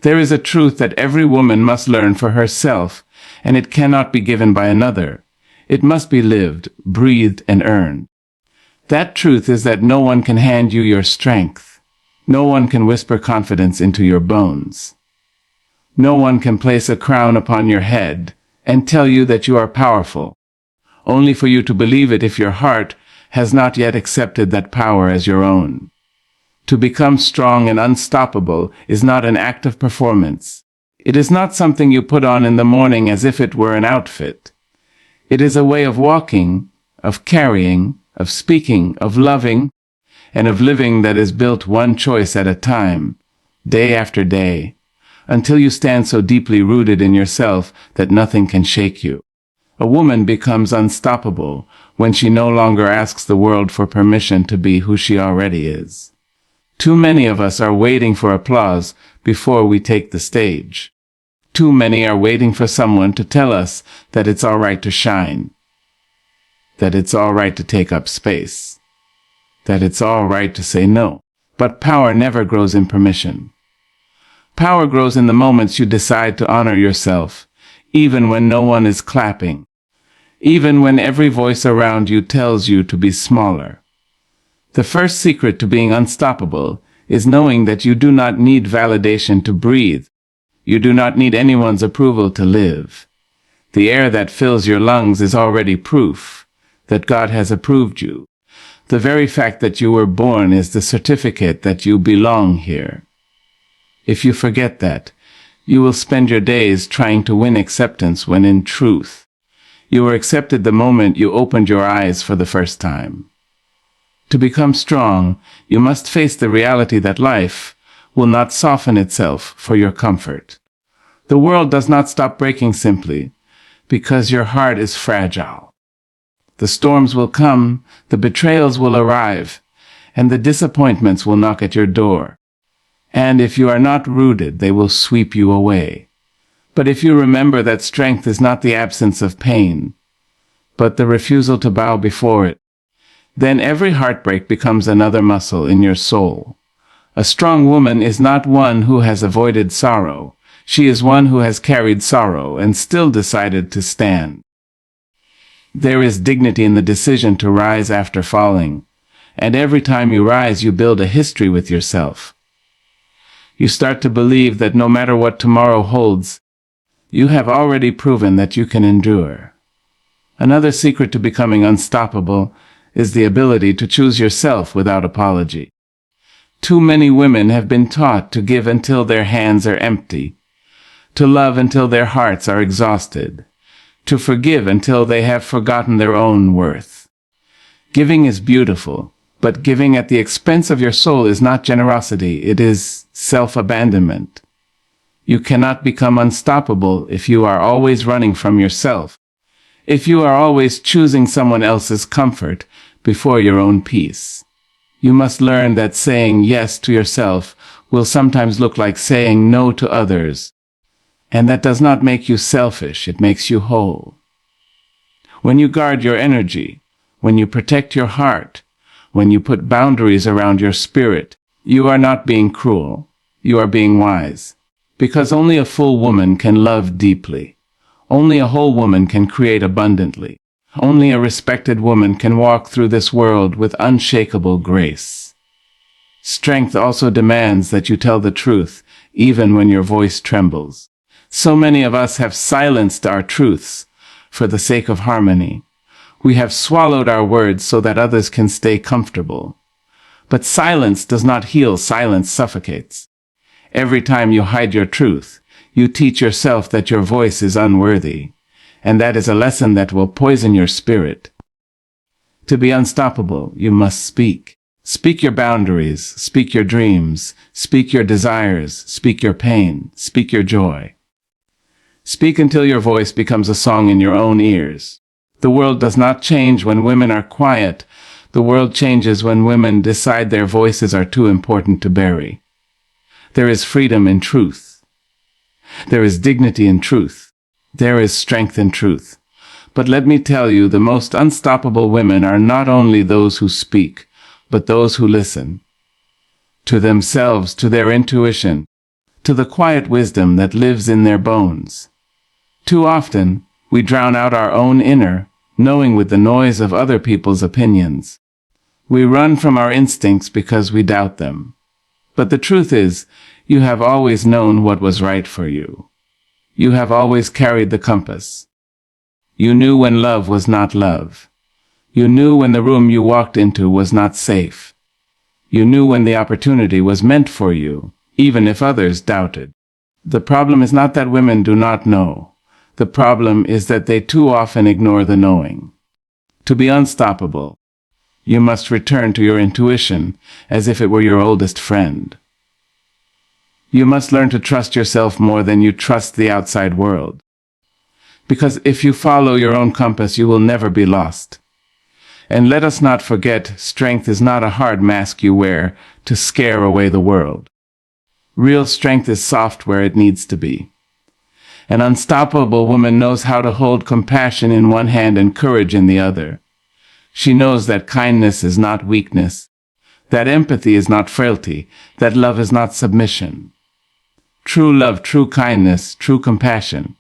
There is a truth that every woman must learn for herself, and it cannot be given by another. It must be lived, breathed, and earned. That truth is that no one can hand you your strength. No one can whisper confidence into your bones. No one can place a crown upon your head and tell you that you are powerful, only for you to believe it if your heart has not yet accepted that power as your own. To become strong and unstoppable is not an act of performance. It is not something you put on in the morning as if it were an outfit. It is a way of walking, of carrying, of speaking, of loving, and of living that is built one choice at a time, day after day, until you stand so deeply rooted in yourself that nothing can shake you. A woman becomes unstoppable when she no longer asks the world for permission to be who she already is. Too many of us are waiting for applause before we take the stage. Too many are waiting for someone to tell us that it's all right to shine, that it's all right to take up space, that it's all right to say no. But power never grows in permission. Power grows in the moments you decide to honor yourself, even when no one is clapping, even when every voice around you tells you to be smaller. The first secret to being unstoppable is knowing that you do not need validation to breathe. You do not need anyone's approval to live. The air that fills your lungs is already proof that God has approved you. The very fact that you were born is the certificate that you belong here. If you forget that, you will spend your days trying to win acceptance when in truth, you were accepted the moment you opened your eyes for the first time. To become strong, you must face the reality that life will not soften itself for your comfort. The world does not stop breaking simply because your heart is fragile. The storms will come, the betrayals will arrive, and the disappointments will knock at your door. And if you are not rooted, they will sweep you away. But if you remember that strength is not the absence of pain, but the refusal to bow before it, then every heartbreak becomes another muscle in your soul. A strong woman is not one who has avoided sorrow. She is one who has carried sorrow and still decided to stand. There is dignity in the decision to rise after falling, and every time you rise, you build a history with yourself. You start to believe that no matter what tomorrow holds, you have already proven that you can endure. Another secret to becoming unstoppable is the ability to choose yourself without apology. Too many women have been taught to give until their hands are empty, to love until their hearts are exhausted, to forgive until they have forgotten their own worth. Giving is beautiful, but giving at the expense of your soul is not generosity, it is self-abandonment. You cannot become unstoppable if you are always running from yourself, if you are always choosing someone else's comfort before your own peace. You must learn that saying yes to yourself will sometimes look like saying no to others. And that does not make you selfish, it makes you whole. When you guard your energy, when you protect your heart, when you put boundaries around your spirit, you are not being cruel, you are being wise. Because only a full woman can love deeply. Only a whole woman can create abundantly. Only a respected woman can walk through this world with unshakable grace. Strength also demands that you tell the truth, even when your voice trembles. So many of us have silenced our truths for the sake of harmony. We have swallowed our words so that others can stay comfortable. But silence does not heal, silence suffocates. Every time you hide your truth, you teach yourself that your voice is unworthy. And that is a lesson that will poison your spirit. To be unstoppable, you must speak. Speak your boundaries, speak your dreams, speak your desires, speak your pain, speak your joy. Speak until your voice becomes a song in your own ears. The world does not change when women are quiet. The world changes when women decide their voices are too important to bury. There is freedom in truth. There is dignity in truth. There is strength in truth. But let me tell you, the most unstoppable women are not only those who speak, but those who listen. To themselves, to their intuition, to the quiet wisdom that lives in their bones. Too often, we drown out our own inner knowing with the noise of other people's opinions. We run from our instincts because we doubt them. But the truth is, you have always known what was right for you. You have always carried the compass. You knew when love was not love. You knew when the room you walked into was not safe. You knew when the opportunity was meant for you, even if others doubted. The problem is not that women do not know. The problem is that they too often ignore the knowing. To be unstoppable, you must return to your intuition as if it were your oldest friend. You must learn to trust yourself more than you trust the outside world. Because if you follow your own compass, you will never be lost. And let us not forget, strength is not a hard mask you wear to scare away the world. Real strength is soft where it needs to be. An unstoppable woman knows how to hold compassion in one hand and courage in the other. She knows that kindness is not weakness, that empathy is not frailty, that love is not submission. True love, true kindness, true compassion,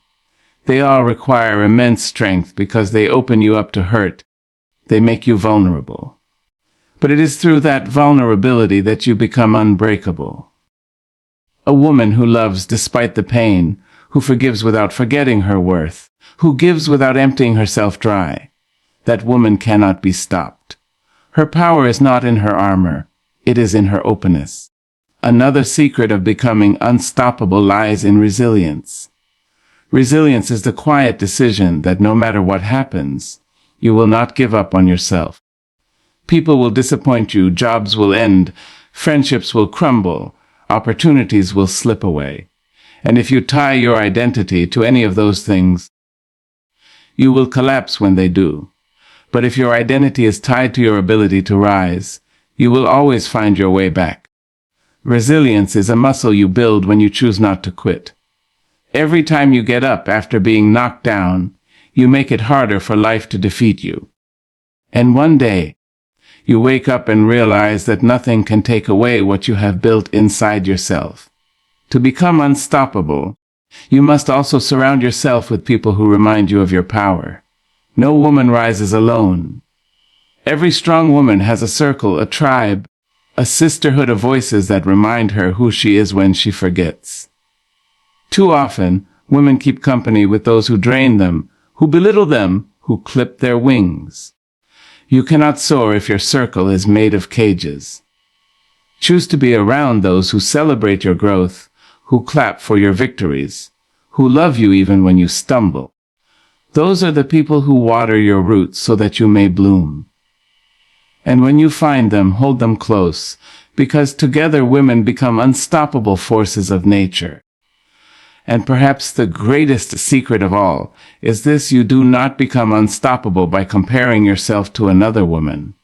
they all require immense strength because they open you up to hurt. They make you vulnerable. But it is through that vulnerability that you become unbreakable. A woman who loves despite the pain, who forgives without forgetting her worth, who gives without emptying herself dry. That woman cannot be stopped. Her power is not in her armor, it is in her openness. Another secret of becoming unstoppable lies in resilience. Resilience is the quiet decision that no matter what happens, you will not give up on yourself. People will disappoint you, jobs will end, friendships will crumble, opportunities will slip away. And if you tie your identity to any of those things, you will collapse when they do. But if your identity is tied to your ability to rise, you will always find your way back. Resilience is a muscle you build when you choose not to quit. Every time you get up after being knocked down, you make it harder for life to defeat you. And one day, you wake up and realize that nothing can take away what you have built inside yourself. To become unstoppable, you must also surround yourself with people who remind you of your power. No woman rises alone. Every strong woman has a circle, a tribe, a sisterhood of voices that remind her who she is when she forgets. Too often, women keep company with those who drain them, who belittle them, who clip their wings. You cannot soar if your circle is made of cages. Choose to be around those who celebrate your growth, who clap for your victories, who love you even when you stumble. Those are the people who water your roots so that you may bloom. And when you find them, hold them close, because together women become unstoppable forces of nature. And perhaps the greatest secret of all is this: you do not become unstoppable by comparing yourself to another woman.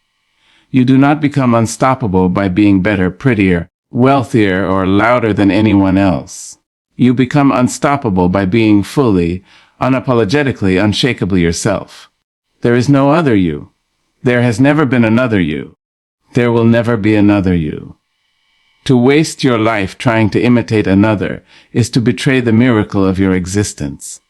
You do not become unstoppable by being better, prettier, wealthier, or louder than anyone else. You become unstoppable by being fully, unapologetically, unshakably yourself. There is no other you. There has never been another you. There will never be another you. To waste your life trying to imitate another is to betray the miracle of your existence.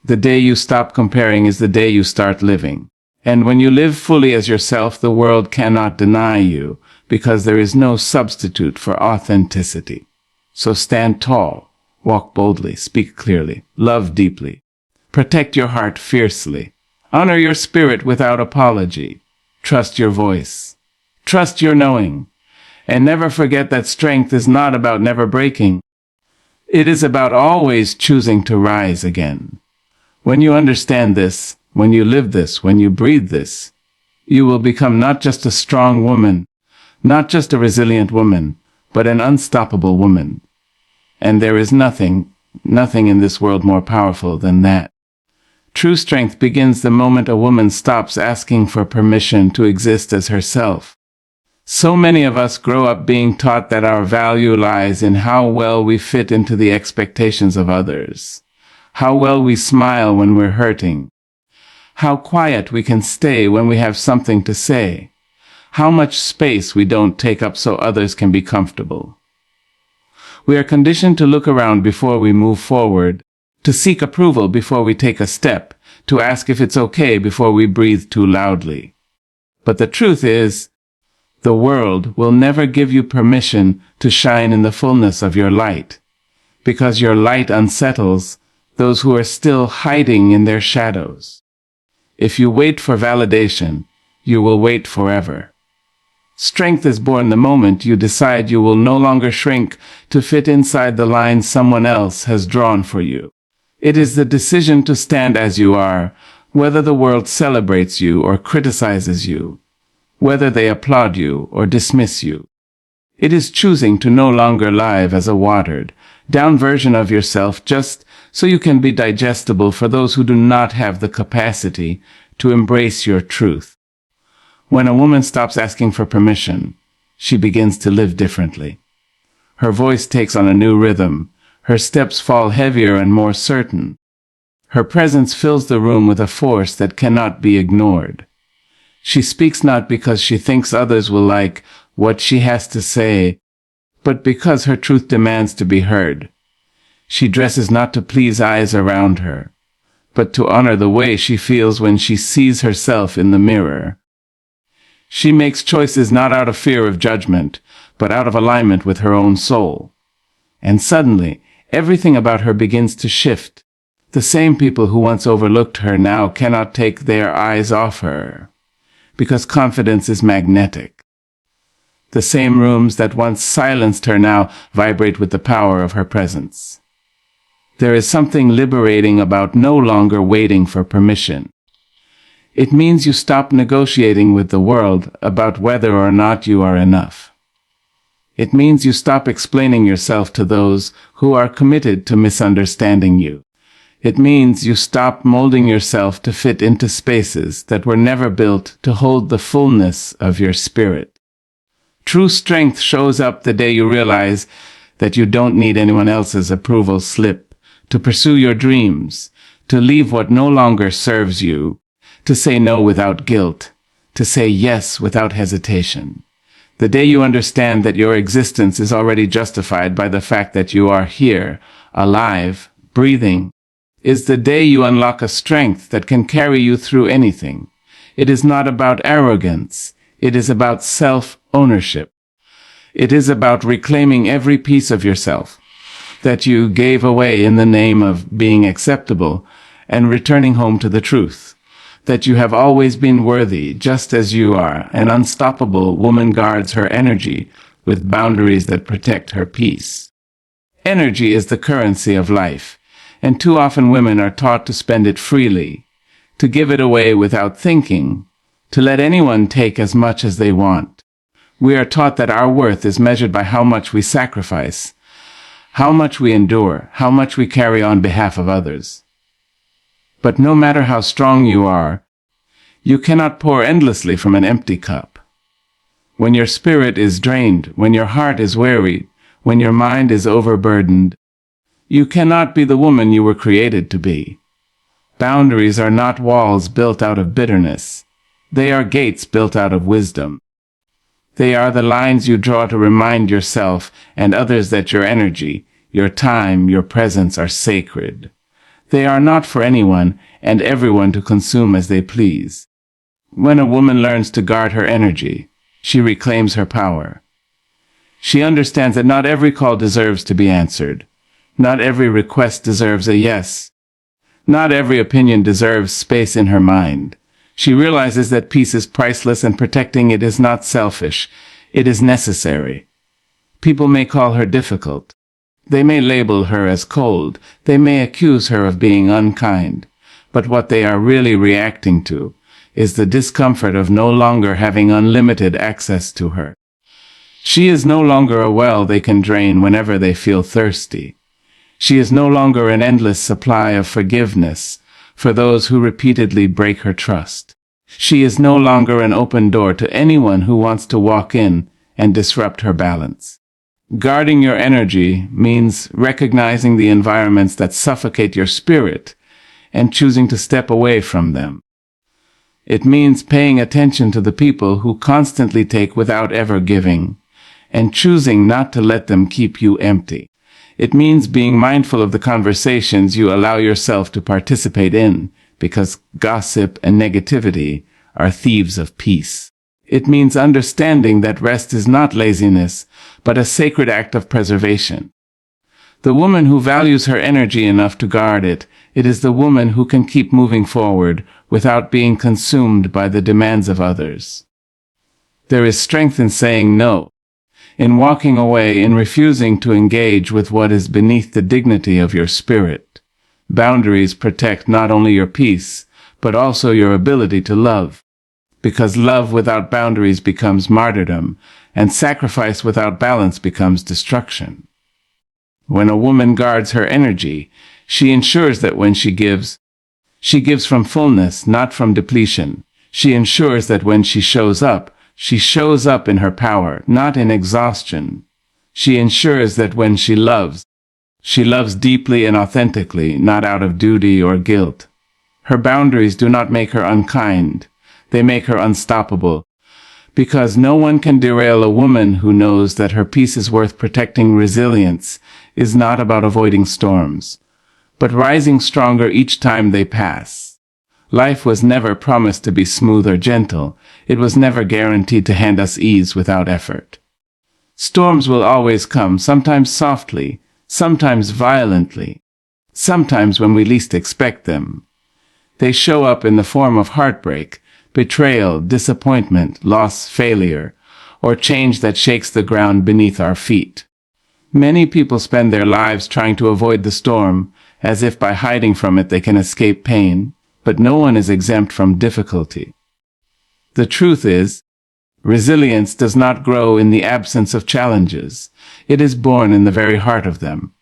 The day you stop comparing is the day you start living. And when you live fully as yourself, the world cannot deny you, because there is no substitute for authenticity. So stand tall, walk boldly, speak clearly, love deeply. Protect your heart fiercely. Honor your spirit without apology. Trust your voice. Trust your knowing. And never forget that strength is not about never breaking. It is about always choosing to rise again. When you understand this, when you live this, when you breathe this, you will become not just a strong woman, not just a resilient woman, but an unstoppable woman. And there is nothing in this world more powerful than that. True strength begins the moment a woman stops asking for permission to exist as herself. So many of us grow up being taught that our value lies in how well we fit into the expectations of others, how well we smile when we're hurting, how quiet we can stay when we have something to say, how much space we don't take up so others can be comfortable. We are conditioned to look around before we move forward, to seek approval before we take a step, to ask if it's okay before we breathe too loudly. But the truth is, the world will never give you permission to shine in the fullness of your light, because your light unsettles those who are still hiding in their shadows. If you wait for validation, you will wait forever. Strength is born the moment you decide you will no longer shrink to fit inside the lines someone else has drawn for you. It is the decision to stand as you are, whether the world celebrates you or criticizes you, whether they applaud you or dismiss you. It is choosing to no longer live as a watered down version of yourself just so you can be digestible for those who do not have the capacity to embrace your truth. When a woman stops asking for permission, she begins to live differently. Her voice takes on a new rhythm. Her steps fall heavier and more certain. Her presence fills the room with a force that cannot be ignored. She speaks not because she thinks others will like what she has to say, but because her truth demands to be heard. She dresses not to please eyes around her, but to honor the way she feels when she sees herself in the mirror. She makes choices not out of fear of judgment, but out of alignment with her own soul. And suddenly, everything about her begins to shift. The same people who once overlooked her now cannot take their eyes off her, because confidence is magnetic. The same rooms that once silenced her now vibrate with the power of her presence. There is something liberating about no longer waiting for permission. It means you stop negotiating with the world about whether or not you are enough. It means you stop explaining yourself to those who are committed to misunderstanding you. It means you stop molding yourself to fit into spaces that were never built to hold the fullness of your spirit. True strength shows up the day you realize that you don't need anyone else's approval slip to pursue your dreams, to leave what no longer serves you, to say no without guilt, to say yes without hesitation. The day you understand that your existence is already justified by the fact that you are here, alive, breathing, is the day you unlock a strength that can carry you through anything. It is not about arrogance. It is about self-ownership. It is about reclaiming every piece of yourself that you gave away in the name of being acceptable and returning home to the truth. That you have always been worthy just as you are. An unstoppable woman guards her energy with boundaries that protect her peace. Energy is the currency of life, and too often women are taught to spend it freely, to give it away without thinking, to let anyone take as much as they want. We are taught that our worth is measured by how much we sacrifice, how much we endure, how much we carry on behalf of others. But no matter how strong you are, you cannot pour endlessly from an empty cup. When your spirit is drained, when your heart is weary, when your mind is overburdened, you cannot be the woman you were created to be. Boundaries are not walls built out of bitterness. They are gates built out of wisdom. They are the lines you draw to remind yourself and others that your energy, your time, your presence are sacred. They are not for anyone and everyone to consume as they please. When a woman learns to guard her energy, she reclaims her power. She understands that not every call deserves to be answered. Not every request deserves a yes. Not every opinion deserves space in her mind. She realizes that peace is priceless and protecting it is not selfish. It is necessary. People may call her difficult. They may label her as cold. They may accuse her of being unkind. But what they are really reacting to is the discomfort of no longer having unlimited access to her. She is no longer a well they can drain whenever they feel thirsty. She is no longer an endless supply of forgiveness for those who repeatedly break her trust. She is no longer an open door to anyone who wants to walk in and disrupt her balance. Guarding your energy means recognizing the environments that suffocate your spirit and choosing to step away from them. It means paying attention to the people who constantly take without ever giving, and choosing not to let them keep you empty. It means being mindful of the conversations you allow yourself to participate in, because gossip and negativity are thieves of peace. It means understanding that rest is not laziness, but a sacred act of preservation. The woman who values her energy enough to guard it, it is the woman who can keep moving forward without being consumed by the demands of others. There is strength in saying no, in walking away, in refusing to engage with what is beneath the dignity of your spirit. Boundaries protect not only your peace, but also your ability to love. Because love without boundaries becomes martyrdom, and sacrifice without balance becomes destruction. When a woman guards her energy, she ensures that when she gives from fullness, not from depletion. She ensures that when she shows up in her power, not in exhaustion. She ensures that when she loves deeply and authentically, not out of duty or guilt. Her boundaries do not make her unkind. They make her unstoppable. Because no one can derail a woman who knows that her peace is worth protecting. Resilience is not about avoiding storms, but rising stronger each time they pass. Life was never promised to be smooth or gentle. It was never guaranteed to hand us ease without effort. Storms will always come, sometimes softly, sometimes violently, sometimes when we least expect them. They show up in the form of heartbreak, betrayal, disappointment, loss, failure, or change that shakes the ground beneath our feet. Many people spend their lives trying to avoid the storm, as if by hiding from it they can escape pain, but no one is exempt from difficulty. The truth is, resilience does not grow in the absence of challenges. It is born in the very heart of them.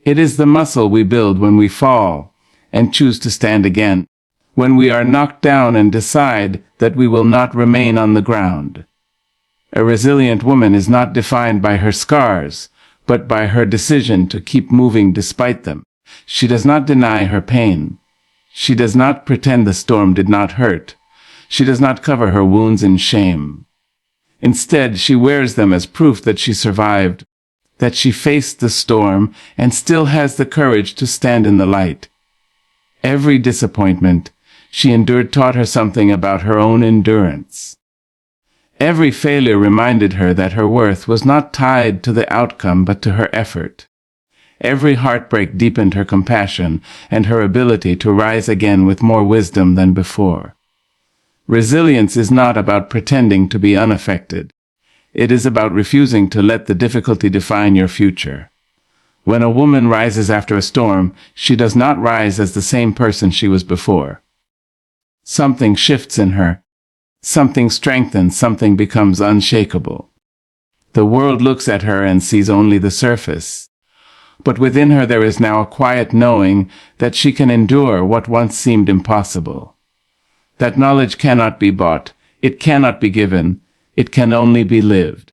It is the muscle we build when we fall and choose to stand again, when we are knocked down and decide that we will not remain on the ground. A resilient woman is not defined by her scars, but by her decision to keep moving despite them. She does not deny her pain. She does not pretend the storm did not hurt. She does not cover her wounds in shame. Instead, she wears them as proof that she survived, that she faced the storm and still has the courage to stand in the light. Every disappointment she endured taught her something about her own endurance. Every failure reminded her that her worth was not tied to the outcome but to her effort. Every heartbreak deepened her compassion and her ability to rise again with more wisdom than before. Resilience is not about pretending to be unaffected. It is about refusing to let the difficulty define your future. When a woman rises after a storm, she does not rise as the same person she was before. Something shifts in her. Something strengthens, something becomes unshakable. The world looks at her and sees only the surface. But within her there is now a quiet knowing that she can endure what once seemed impossible. That knowledge cannot be bought, it cannot be given, it can only be lived.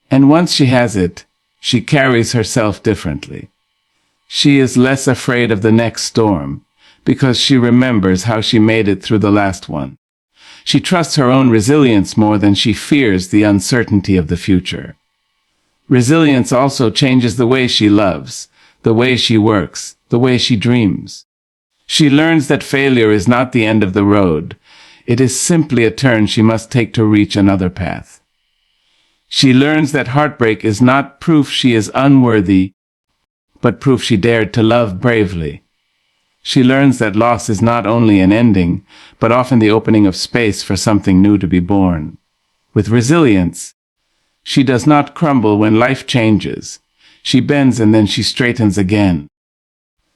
And once she has it, she carries herself differently. She is less afraid of the next storm, because she remembers how she made it through the last one. She trusts her own resilience more than she fears the uncertainty of the future. Resilience also changes the way she loves, the way she works, the way she dreams. She learns that failure is not the end of the road. It is simply a turn she must take to reach another path. She learns that heartbreak is not proof she is unworthy, but proof she dared to love bravely. She learns that loss is not only an ending, but often the opening of space for something new to be born. With resilience, she does not crumble when life changes. She bends and then she straightens again.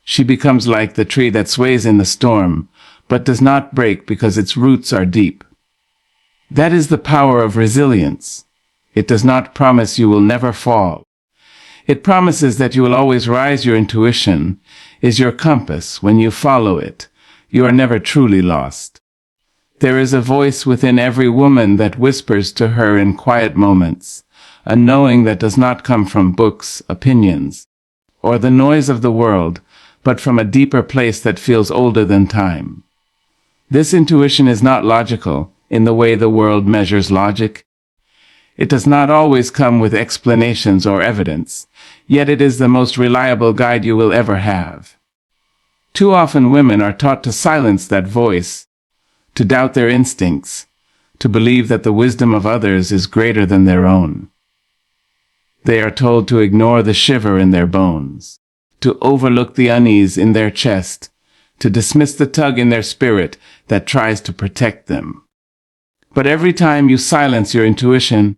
She becomes like the tree that sways in the storm, but does not break because its roots are deep. That is the power of resilience. It does not promise you will never fall. It promises that you will always rise. Your intuition is your compass. When you follow it, you are never truly lost. There is a voice within every woman that whispers to her in quiet moments, a knowing that does not come from books, opinions, or the noise of the world, but from a deeper place that feels older than time. This intuition is not logical in the way the world measures logic. It does not always come with explanations or evidence, yet it is the most reliable guide you will ever have. Too often women are taught to silence that voice, to doubt their instincts, to believe that the wisdom of others is greater than their own. They are told to ignore the shiver in their bones, to overlook the unease in their chest, to dismiss the tug in their spirit that tries to protect them. But every time you silence your intuition,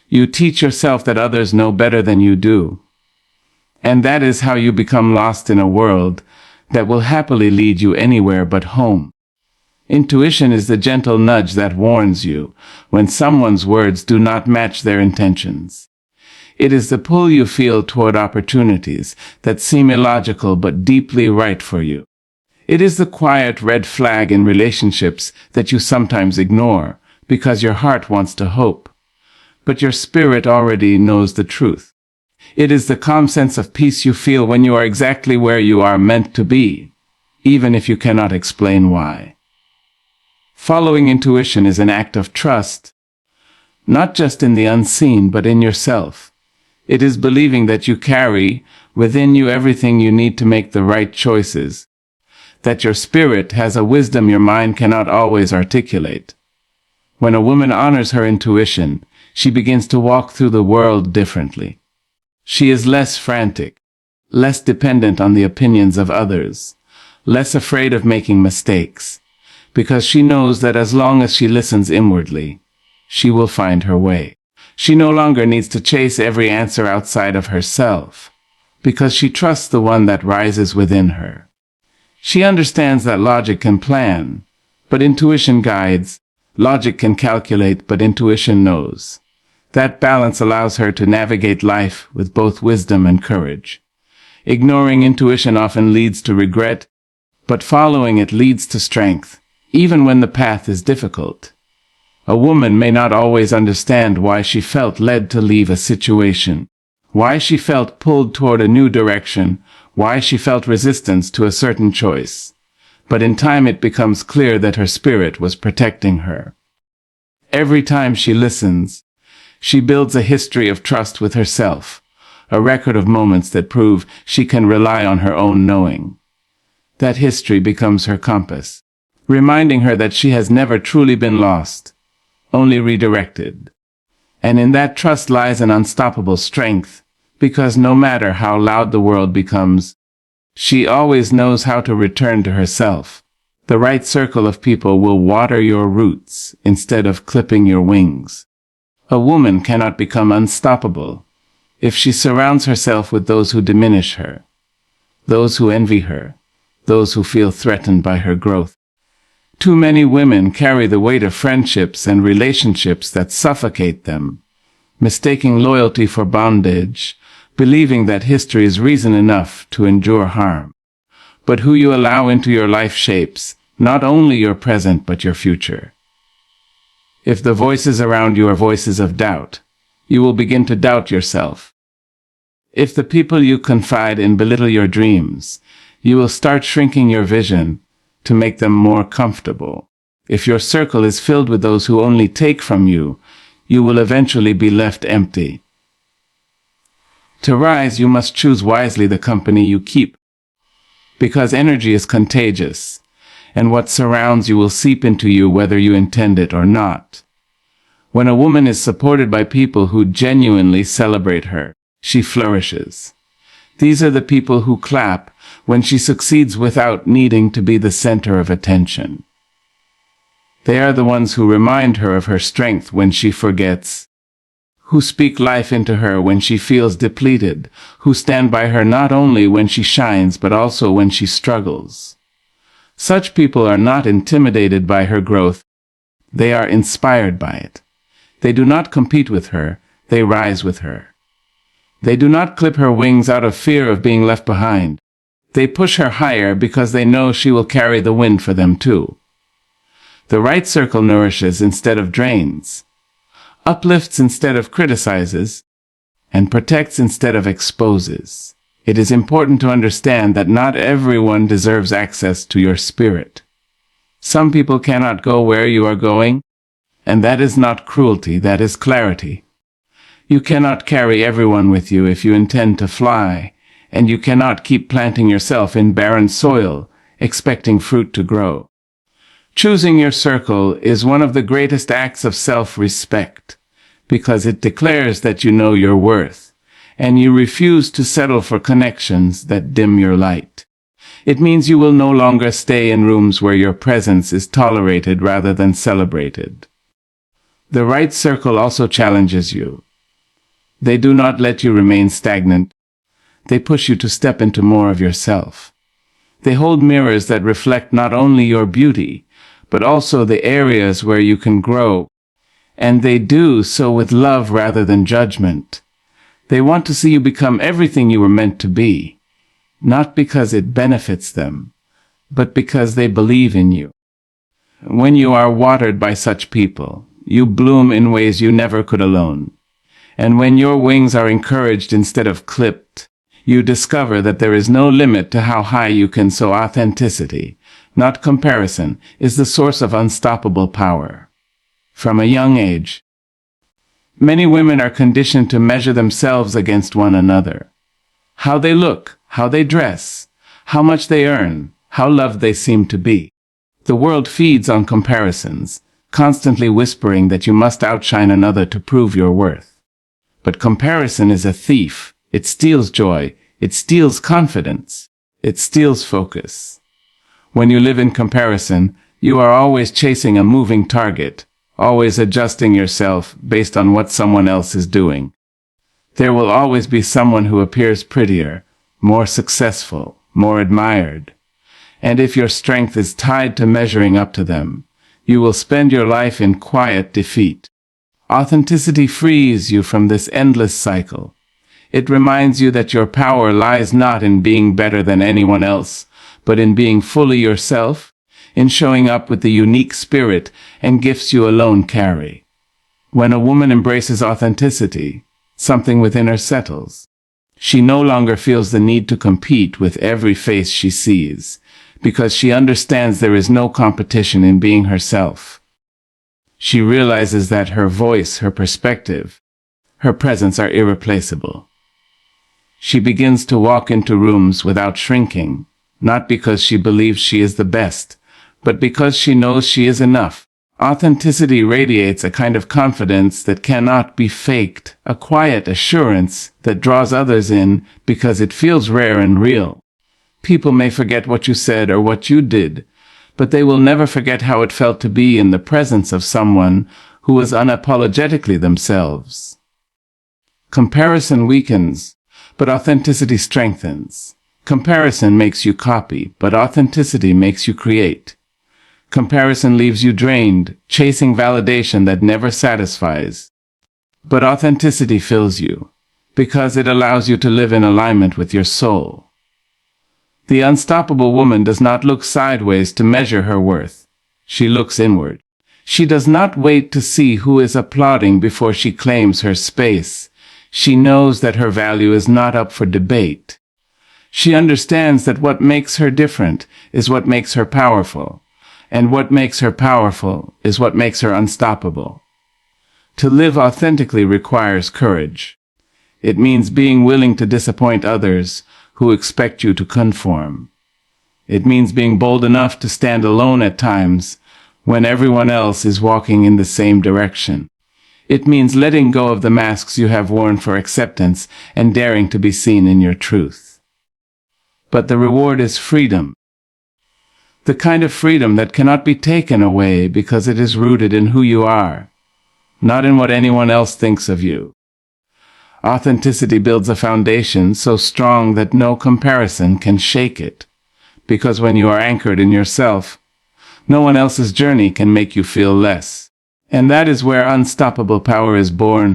you teach yourself that others know better than you do. And that is how you become lost in a world that will happily lead you anywhere but home. Intuition is the gentle nudge that warns you when someone's words do not match their intentions. It is the pull you feel toward opportunities that seem illogical but deeply right for you. It is the quiet red flag in relationships that you sometimes ignore because your heart wants to hope, but your spirit already knows the truth. It is the calm sense of peace you feel when you are exactly where you are meant to be, even if you cannot explain why. Following intuition is an act of trust, not just in the unseen, but in yourself. It is believing that you carry within you everything you need to make the right choices, that your spirit has a wisdom your mind cannot always articulate. When a woman honors her intuition, she begins to walk through the world differently. She is less frantic, less dependent on the opinions of others, less afraid of making mistakes, because she knows that as long as she listens inwardly, she will find her way. She no longer needs to chase every answer outside of herself, because she trusts the one that rises within her. She understands that logic can plan, but intuition guides. Logic can calculate, but intuition knows. That balance allows her to navigate life with both wisdom and courage. Ignoring intuition often leads to regret, but following it leads to strength, even when the path is difficult. A woman may not always understand why she felt led to leave a situation, why she felt pulled toward a new direction, why she felt resistance to a certain choice. But in time it becomes clear that her spirit was protecting her. Every time she listens, she builds a history of trust with herself, a record of moments that prove she can rely on her own knowing. That history becomes her compass, reminding her that she has never truly been lost, only redirected. And in that trust lies an unstoppable strength, because no matter how loud the world becomes, she always knows how to return to herself. The right circle of people will water your roots instead of clipping your wings. A woman cannot become unstoppable if she surrounds herself with those who diminish her, those who envy her, those who feel threatened by her growth. Too many women carry the weight of friendships and relationships that suffocate them, mistaking loyalty for bondage, believing that history is reason enough to endure harm. But who you allow into your life shapes not only your present but your future. If the voices around you are voices of doubt, you will begin to doubt yourself. If the people you confide in belittle your dreams, you will start shrinking your vision to make them more comfortable. If your circle is filled with those who only take from you, you will eventually be left empty. To rise, you must choose wisely the company you keep, because energy is contagious, and what surrounds you will seep into you whether you intend it or not. When a woman is supported by people who genuinely celebrate her, she flourishes. These are the people who clap when she succeeds without needing to be the center of attention. They are the ones who remind her of her strength when she forgets, who speak life into her when she feels depleted, who stand by her not only when she shines but also when she struggles. Such people are not intimidated by her growth. They are inspired by it. They do not compete with her, they rise with her. They do not clip her wings out of fear of being left behind. They push her higher because they know she will carry the wind for them too. The right circle nourishes instead of drains, uplifts instead of criticizes, and protects instead of exposes. It is important to understand that not everyone deserves access to your spirit. Some people cannot go where you are going, And that is not cruelty, that is clarity. You cannot carry everyone with you if you intend to fly, and you cannot keep planting yourself in barren soil, expecting fruit to grow. Choosing your circle is one of the greatest acts of self-respect, because it declares that you know your worth, and you refuse to settle for connections that dim your light. It means you will no longer stay in rooms where your presence is tolerated rather than celebrated. The right circle also challenges you. They do not let you remain stagnant. They push you to step into more of yourself. They hold mirrors that reflect not only your beauty, but also the areas where you can grow. And they do so with love rather than judgment. They want to see you become everything you were meant to be, not because it benefits them, but because they believe in you. When you are watered by such people, you bloom in ways you never could alone. And when your wings are encouraged instead of clipped, you discover that there is no limit to how high you can soar. Authenticity, not comparison, is the source of unstoppable power. From a young age, many women are conditioned to measure themselves against one another. How they look, how they dress, how much they earn, how loved they seem to be. The world feeds on comparisons, constantly whispering that you must outshine another to prove your worth. But comparison is a thief. It steals joy, it steals confidence, it steals focus. When you live in comparison, you are always chasing a moving target, always adjusting yourself based on what someone else is doing. There will always be someone who appears prettier, more successful, more admired. And if your strength is tied to measuring up to them, you will spend your life in quiet defeat. Authenticity frees you from this endless cycle. It reminds you that your power lies not in being better than anyone else, but in being fully yourself, in showing up with the unique spirit and gifts you alone carry. When a woman embraces authenticity, something within her settles. She no longer feels the need to compete with every face she sees, because she understands there is no competition in being herself. She realizes that her voice, her perspective, her presence are irreplaceable. She begins to walk into rooms without shrinking, not because she believes she is the best, but because she knows she is enough. Authenticity radiates a kind of confidence that cannot be faked, a quiet assurance that draws others in because it feels rare and real. People may forget what you said or what you did, but they will never forget how it felt to be in the presence of someone who was unapologetically themselves. Comparison weakens, but authenticity strengthens. Comparison makes you copy, but authenticity makes you create. Comparison leaves you drained, chasing validation that never satisfies. But authenticity fills you, because it allows you to live in alignment with your soul. The unstoppable woman does not look sideways to measure her worth. She looks inward. She does not wait to see who is applauding before she claims her space. She knows that her value is not up for debate. She understands that what makes her different is what makes her powerful, and what makes her powerful is what makes her unstoppable. To live authentically requires courage. It means being willing to disappoint others who expect you to conform. It means being bold enough to stand alone at times when everyone else is walking in the same direction. It means letting go of the masks you have worn for acceptance and daring to be seen in your truth. But the reward is freedom. The kind of freedom that cannot be taken away because it is rooted in who you are, not in what anyone else thinks of you. Authenticity builds a foundation so strong that no comparison can shake it, because when you are anchored in yourself, no one else's journey can make you feel less. And that is where unstoppable power is born,